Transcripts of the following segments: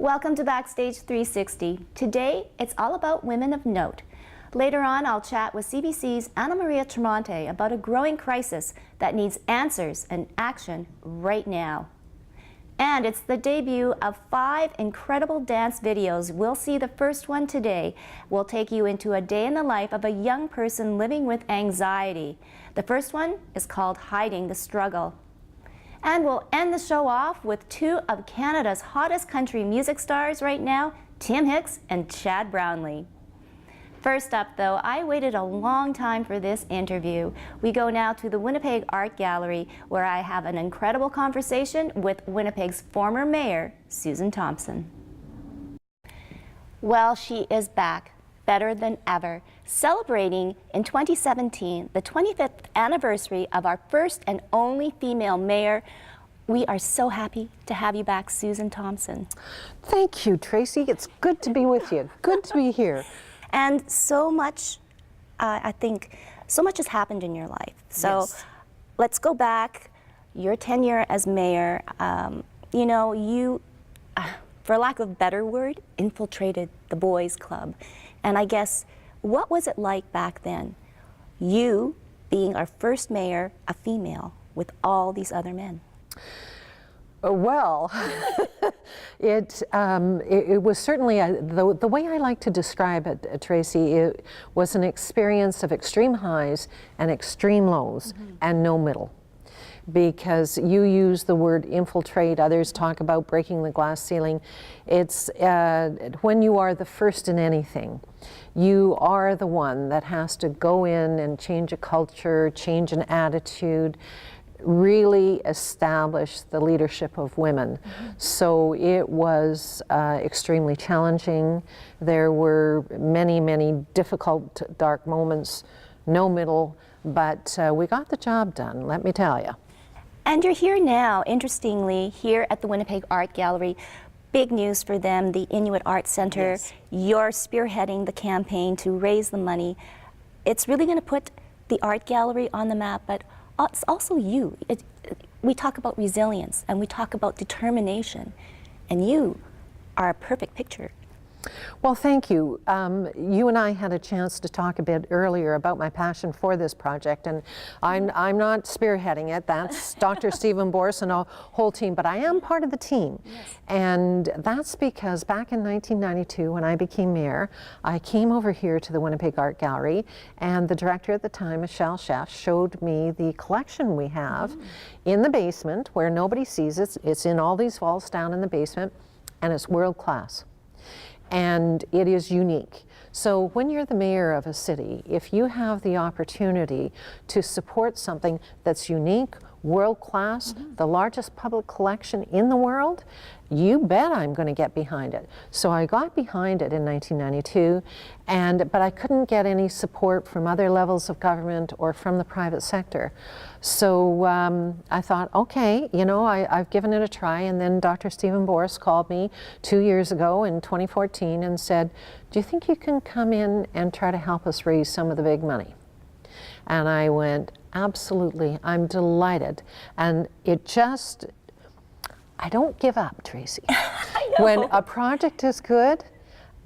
Welcome to Backstage 360. Today, it's all about women of note. Later on, I'll chat with CBC's Anna Maria Tremonte about a growing crisis that needs answers and action right now. And it's the debut of 5 incredible dance videos. We'll see the first one today. We'll take you into a day in the life of a young person living with anxiety. The first one is called Hiding the Struggle. And we'll end the show off with 2 of Canada's hottest country music stars right now, Tim Hicks and Chad Brownlee. First up, though, I waited a long time for this interview. We go now to the Winnipeg Art Gallery, where I have an incredible conversation with Winnipeg's former mayor, Susan Thompson. Well, she is back, better than ever, celebrating in 2017 the 25th anniversary of our first and only female mayor. We are so happy to have you back, Susan Thompson. Thank you, Tracy. It's good to be with you. Good to be here. And so much, I think, so much has happened in your life. So yes. Let's go back. Your tenure as mayor, you know, you, for lack of a better word, infiltrated the boys' club. And I guess, what was it like back then, you being our first mayor, a female, with all these other men? Well, it was certainly, the way I like to describe it, Tracy, it was an experience of extreme highs and extreme lows and no middle. Because you use the word infiltrate, others talk about breaking the glass ceiling. It's when you are the first in anything, you are the one that has to go in and change a culture, change an attitude, really establish the leadership of women. So it was extremely challenging. There were many, many difficult, dark moments, no middle, but we got the job done, let me tell you. And you're here now, interestingly, here at the Winnipeg Art Gallery. Big news for them, the Inuit Art Center. Yes. You're spearheading the campaign to raise the money. It's really going to put the art gallery on the map, but it's also you. We talk about resilience and we talk about determination, and you are a perfect picture. Well, thank you. You and I had a chance to talk a bit earlier about my passion for this project, and I'm not spearheading it. That's Dr. Stephen Boris and a whole team, but I am part of the team. Yes. And that's because back in 1992, when I became mayor, I came over here to the Winnipeg Art Gallery, and the director at the time, Michelle Sheff, showed me the collection we have in the basement where nobody sees it. It's in all these vaults down in the basement, and it's world class. And it is unique. So when you're the mayor of a city, if you have the opportunity to support something that's unique, world-class, the largest public collection in the world, you bet I'm going to get behind it. So I got behind it in 1992, but I couldn't get any support from other levels of government or from the private sector. So I thought, okay, you know, I've given it a try, and then Dr. Stephen Boris called me 2 years ago in 2014 and said, do you think you can come in and try to help us raise some of the big money? And I went, absolutely, I'm delighted. And it just, I don't give up, Tracy. When a project is good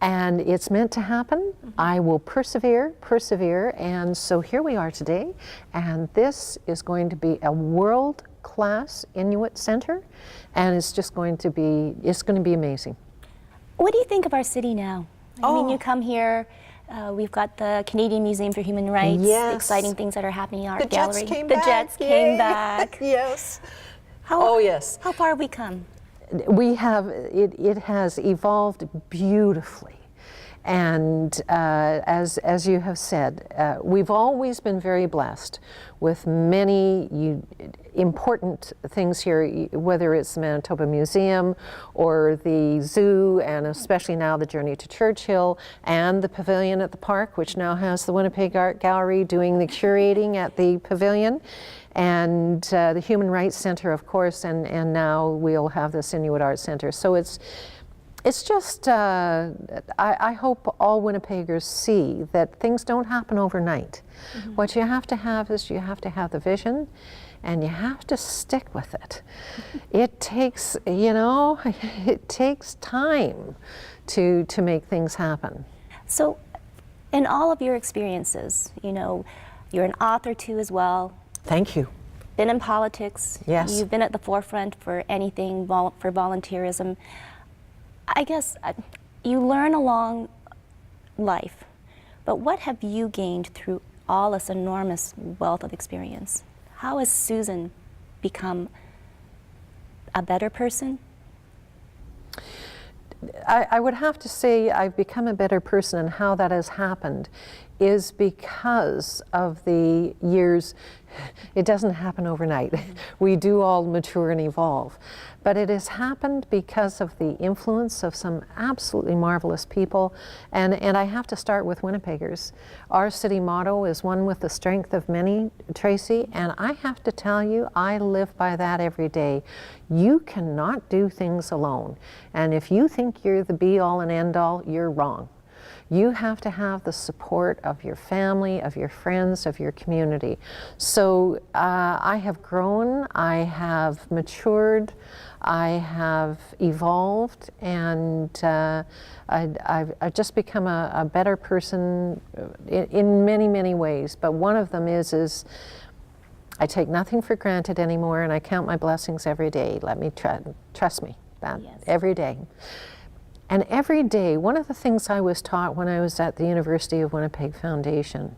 and it's meant to happen, I will persevere, and so here we are today, and this is going to be a world-class Inuit Center, and it's just going to be, it's going to be amazing. What do you think of our city now? I mean, you come here, we've got the Canadian Museum for Human Rights, the exciting things that are happening in our gallery. The Jets came back. Yes. Yes. How far have we come? We have, it has evolved beautifully. And as you have said, we've always been very blessed with many important things here, whether it's the Manitoba Museum or the zoo, and especially now the Journey to Churchill, and the pavilion at the park, which now has the Winnipeg Art Gallery doing the curating at the pavilion, and the Human Rights Center, of course, and now we'll have this Inuit Art Center. So it's just, I hope all Winnipeggers see that things don't happen overnight. What you have to have is you have to have the vision, and you have to stick with it. It takes, you know, it takes time to make things happen. So, in all of your experiences, you know, you're an author too as well. Thank you. Been in politics. Yes. You've been at the forefront for anything for volunteerism. I guess you learn along life, but what have you gained through all this enormous wealth of experience? How has Susan become a better person? I would have to say I've become a better person, and how that has happened is because of the years. It doesn't happen overnight. We do all mature and evolve. But it has happened because of the influence of some absolutely marvelous people. And I have to start with Winnipeggers. Our city motto is "One with the strength of many," Tracy, and I have to tell you, I live by that every day. You cannot do things alone. And if you think you're the be-all and end-all, you're wrong. You have to have the support of your family, of your friends, of your community. So I have grown, I have matured, I have evolved, and I've just become a better person in many, many ways. But one of them is I take nothing for granted anymore, and I count my blessings every day. Let me trust me, that Yes. every day. And every day, one of the things I was taught when I was at the University of Winnipeg Foundation,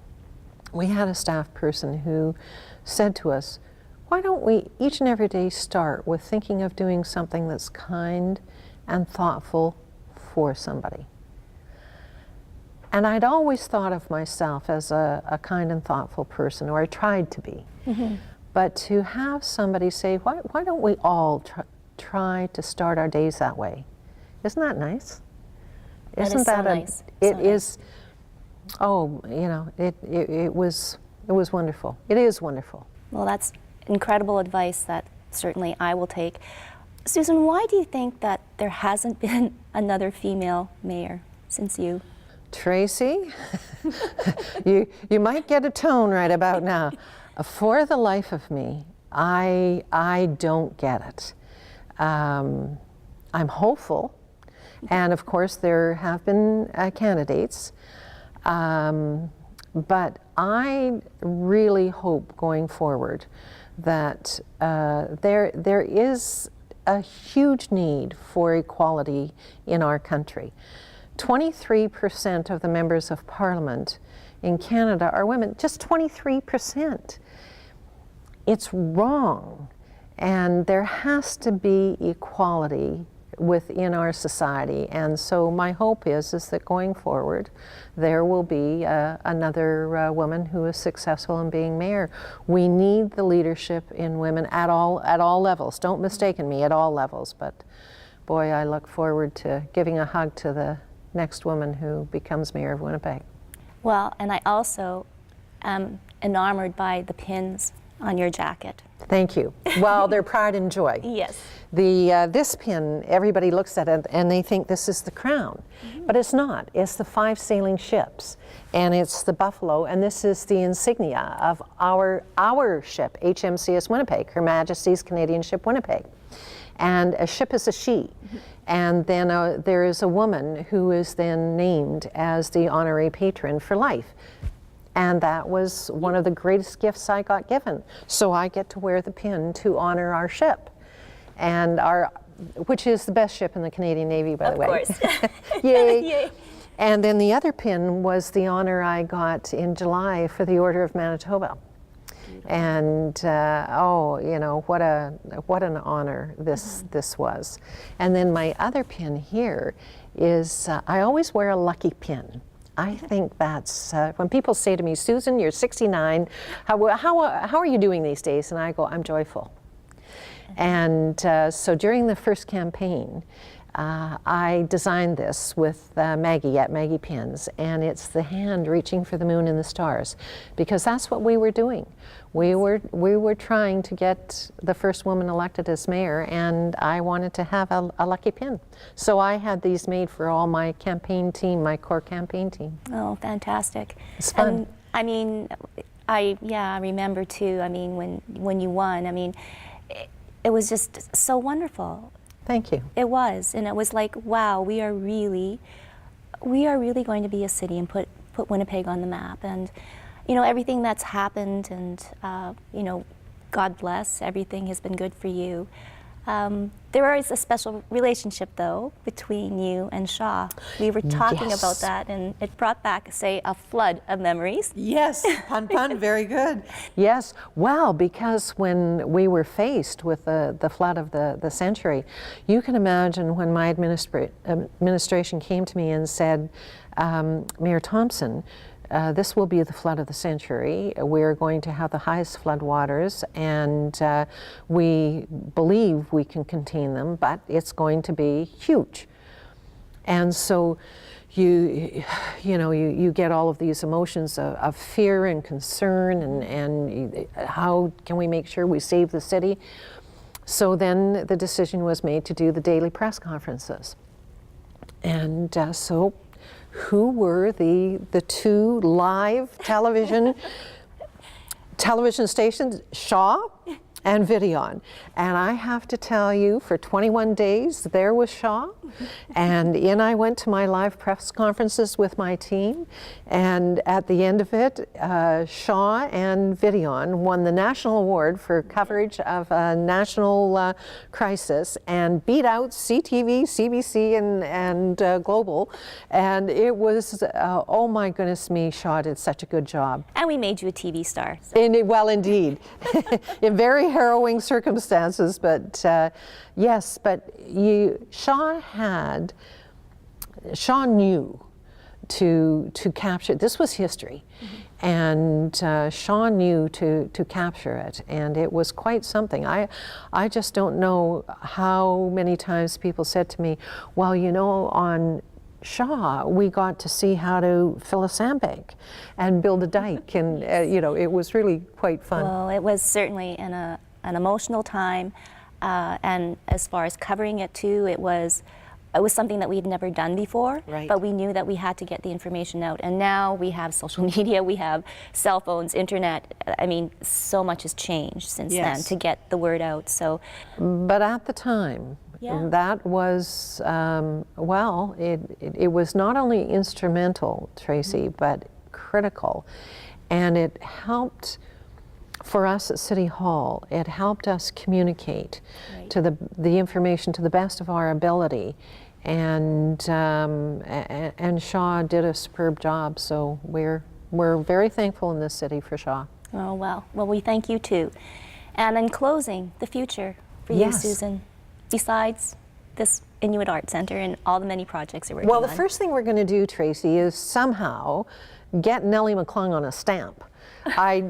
we had a staff person who said to us, why don't we each and every day start with thinking of doing something that's kind and thoughtful for somebody? And I'd always thought of myself as a kind and thoughtful person, or I tried to be. Mm-hmm. But to have somebody say, why don't we all try to start our days that way? Isn't that nice? Isn't that nice? It is. Oh, you know, it was wonderful. It is wonderful. Well, that's incredible advice that certainly I will take. Susan, why do you think that there hasn't been another female mayor since you? Tracy, you might get a tone right about now. For the life of me, I don't get it. I'm hopeful. And of course, there have been candidates, but I really hope going forward that there is a huge need for equality in our country. 23% of the members of Parliament in Canada are women, just 23%. It's wrong, and there has to be equality within our society. And so my hope is that going forward there will be another woman who is successful in being mayor. We need the leadership in women at all levels. Don't mistake me, at all levels. But boy, I look forward to giving a hug to the next woman who becomes mayor of Winnipeg. Well, and I also am enamored by the pins on your jacket. Thank you. Well, they're pride and joy. Yes. This pin, everybody looks at it and they think this is the crown, but it's not. It's the 5 sailing ships, and it's the buffalo, and this is the insignia of our ship, HMCS Winnipeg, Her Majesty's Canadian Ship Winnipeg. And a ship is a she. And then there is a woman who is then named as the honorary patron for life. And that was one of the greatest gifts I got given. So I get to wear the pin to honor our ship, and which is the best ship in the Canadian Navy, by the way. Of course. Yay. Yay. And then the other pin was the honor I got in July for the Order of Manitoba. And oh, you know, what an honor this was. And then my other pin here is I always wear a lucky pin. I think that's when people say to me, Susan, you're 69. How are you doing these days? And I go, I'm joyful. And so during the first campaign, I designed this with Maggie at Maggie Pins, and it's the hand reaching for the moon and the stars, because that's what we were doing. We were trying to get the first woman elected as mayor, and I wanted to have a lucky pin. So I had these made for all my campaign team, my core campaign team. Oh, fantastic. It's fun. And, I mean, I remember too. I mean, when you won, I mean, it was just so wonderful. Thank you. It was, and it was like, wow, we are really going to be a city and put Winnipeg on the map. And you know, everything that's happened, and you know, God bless, everything has been good for you. There is a special relationship, though, between you and Shaw. We were talking Yes. about that, and it brought back, say, a flood of memories. Yes, pun pun, very good. Yes, well, because when we were faced with the flood of the century, you can imagine when my administration came to me and said, Mayor Thompson, this will be the flood of the century. We're going to have the highest flood waters, and we believe we can contain them, but it's going to be huge. And so you get all of these emotions of fear and concern, and how can we make sure we save the city? So then the decision was made to do the daily press conferences. And so who were the two live television stations, Shaw and Videon. And I have to tell you, for 21 days, there was Shaw, and in I went to my live press conferences with my team, and at the end of it, Shaw and Videon won the national award for coverage of a national crisis, and beat out CTV, CBC, and Global, and it was, oh my goodness me, Shaw did such a good job. And we made you a TV star. So. Well, indeed, in very harrowing circumstances, but yes, but Shaw knew to capture, this was history, and Shaw knew to capture it, and it was quite something. I just don't know how many times people said to me, well, you know, on Shaw, we got to see how to fill a sandbank and build a dike, and you know, it was really quite fun. Well, it was certainly an emotional time, and as far as covering it too, it was something that we had never done before. Right. But we knew that we had to get the information out, and now we have social media, we have cell phones, internet. I mean, so much has changed since then Yes. to get the word out. So. But at the time, Yeah. that was, well, it was not only instrumental, Tracy, but critical. And it helped, for us at City Hall, it helped us communicate Right. to the information to the best of our ability. And Shaw did a superb job, so we're very thankful in this city for Shaw. Oh, well, we thank you too. And in closing, the future for you, Yes. Susan, besides this Inuit Art Center and all the many projects that we're Well, working the on. first thing we're going to do, Tracy, is somehow get Nellie McClung on a stamp. I've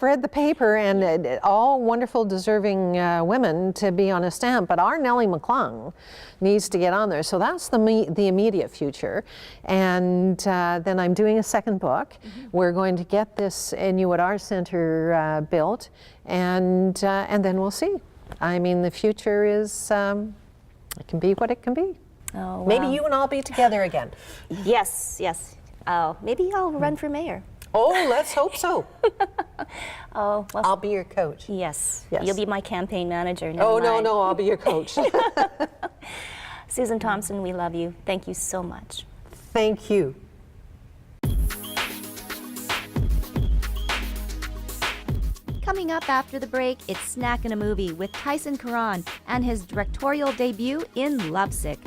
read the paper, and all wonderful, deserving women to be on a stamp, but our Nellie McClung needs to get on there. So that's the immediate future. And then I'm doing a second book. We're going to get this Inuit Art Center built, and then we'll see. I mean, the future is, it can be what it can be. Oh, Maybe wow. you and I'll be together again. Yes, yes. Oh, maybe I'll run for mayor. Oh, let's hope so. Oh, well, I'll be your coach. yes. Yes. You'll be my campaign manager. Never Oh, no, mind. no, I'll be your coach. Susan Thompson, we love you. Thank you so much. Thank you. Coming up after the break, it's Snack and a Movie with Tyson Karan and his directorial debut in Lovesick.